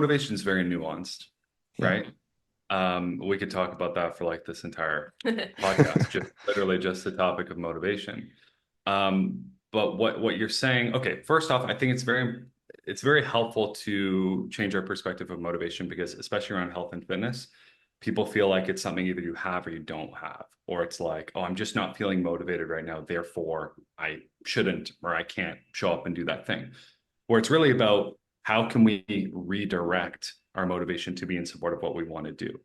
motivation is very nuanced, Yeah. right? We could talk about that for like this entire podcast, just literally just the topic of motivation. But what you're saying, okay, first off, I think it's very helpful to change our perspective of motivation because especially around health and fitness, people feel like it's something either you have or you don't have, or it's like, oh, I'm just not feeling motivated right now, therefore I shouldn't or I can't show up and do that thing. Where it's really about how can we redirect our motivation to be in support of what we want to do.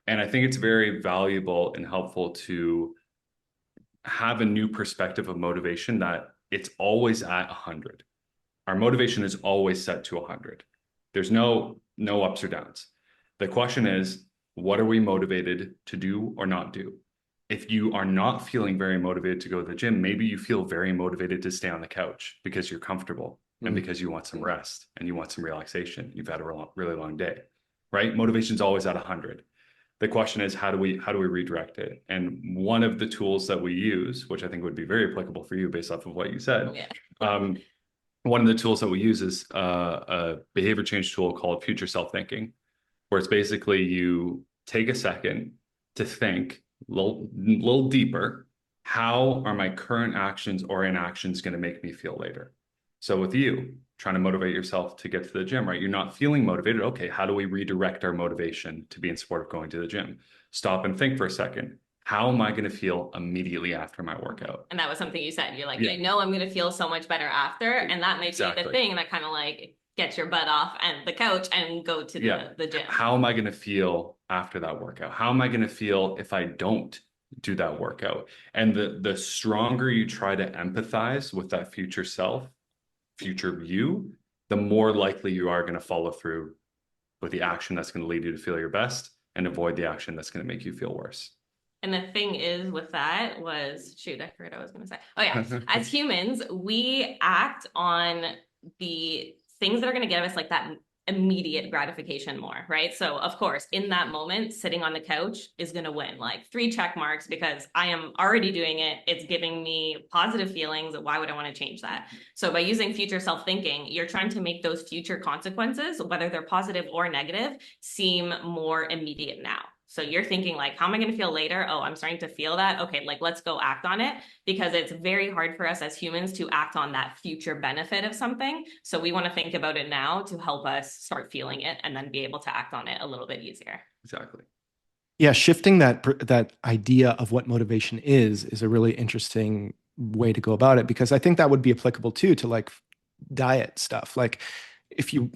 And I think it's very valuable and helpful to have a new perspective of motivation that it's always at 100. Our motivation is always set to 100. There's no ups or downs. The question is, what are we motivated to do or not do? If you are not feeling very motivated to go to the gym, maybe you feel very motivated to stay on the couch because you're comfortable and because you want some rest and you want some relaxation. You've had a really long day, right? Motivation's always at 100. The question is, how do we redirect it? And one of the tools that we use, which I think would be very applicable for you based off of what you said, Yeah. one of the tools that we use is a behavior change tool called future self thinking, where it's basically you take a second to think little deeper. How are my current actions or inactions going to make me feel later? So with you trying to motivate yourself to get to the gym, right? You're not feeling motivated. Okay, how do we redirect our motivation to be in support of going to the gym? Stop and think for a second. How am I going to feel immediately after my workout? And that was something you said. You're like, Yeah, I know I'm going to feel so much better after. And that may be the exactly. thing that kind of like gets your butt off and the couch and go to Yeah. the gym. How am I going to feel after that workout? How am I going to feel if I don't do that workout? And the stronger you try to empathize with that future self, future you, the more likely you are going to follow through with the action that's going to lead you to feel your best and avoid the action that's going to make you feel worse. And the thing is with that was, shoot, I forgot what I was going to say. Oh yeah, as humans, we act on the things that are going to give us like that immediate gratification more, right? So of course, in that moment, sitting on the couch is going to win like 3 check marks because I am already doing it. It's giving me positive feelings. Why would I want to change that? So by using future self-thinking, you're trying to make those future consequences, whether they're positive or negative, seem more immediate now. So you're thinking like, how am I going to feel later? Oh, I'm starting to feel that. Okay, like let's go act on it, because it's very hard for us as humans to act on that future benefit of something. So we want to think about it now to help us start feeling it and then be able to act on it a little bit easier. Exactly. Yeah, shifting that idea of what motivation is a really interesting way to go about it, because I think that would be applicable too to like diet stuff. Like if you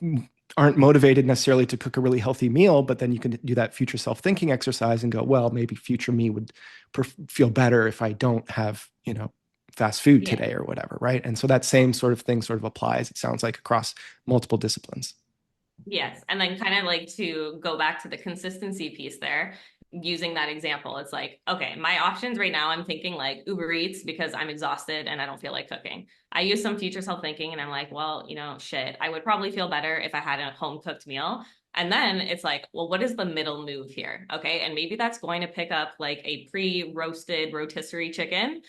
aren't motivated necessarily to cook a really healthy meal, but then you can do that future self-thinking exercise and go, well, maybe future me would feel better if I don't have, fast food today or whatever, right? And so that same sort of thing sort of applies, it sounds like, across multiple disciplines. Yes. And then kind of like to go back to the consistency piece there, using that example, it's like, okay, my options right now, I'm thinking like Uber Eats because I'm exhausted and I don't feel like cooking. I use some future self thinking and I'm like, well, shit, I would probably feel better if I had a home cooked meal. And then it's like, well, what is the middle move here? Okay. And maybe that's going to pick up like a pre-roasted rotisserie chicken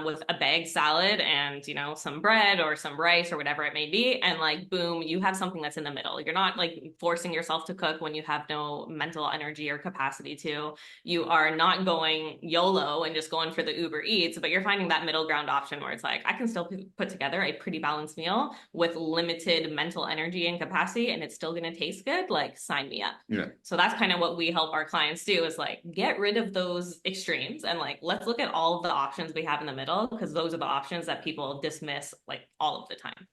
with a bag salad and, some bread or some rice or whatever it may be. And like, boom, you have something that's in the middle. You're not like forcing yourself to cook when you have no mental energy or capacity to. You are not going YOLO and just going for the Uber Eats, but you're finding that middle ground option where it's like, I can still put together a pretty balanced meal with limited mental energy and capacity, and it's still going to taste good. Like, sign me up. Yeah. So that's kind of what we help our clients do, is like get rid of those extremes and like let's look at all of the options we have in the middle, because those are the options that people dismiss like all of the time.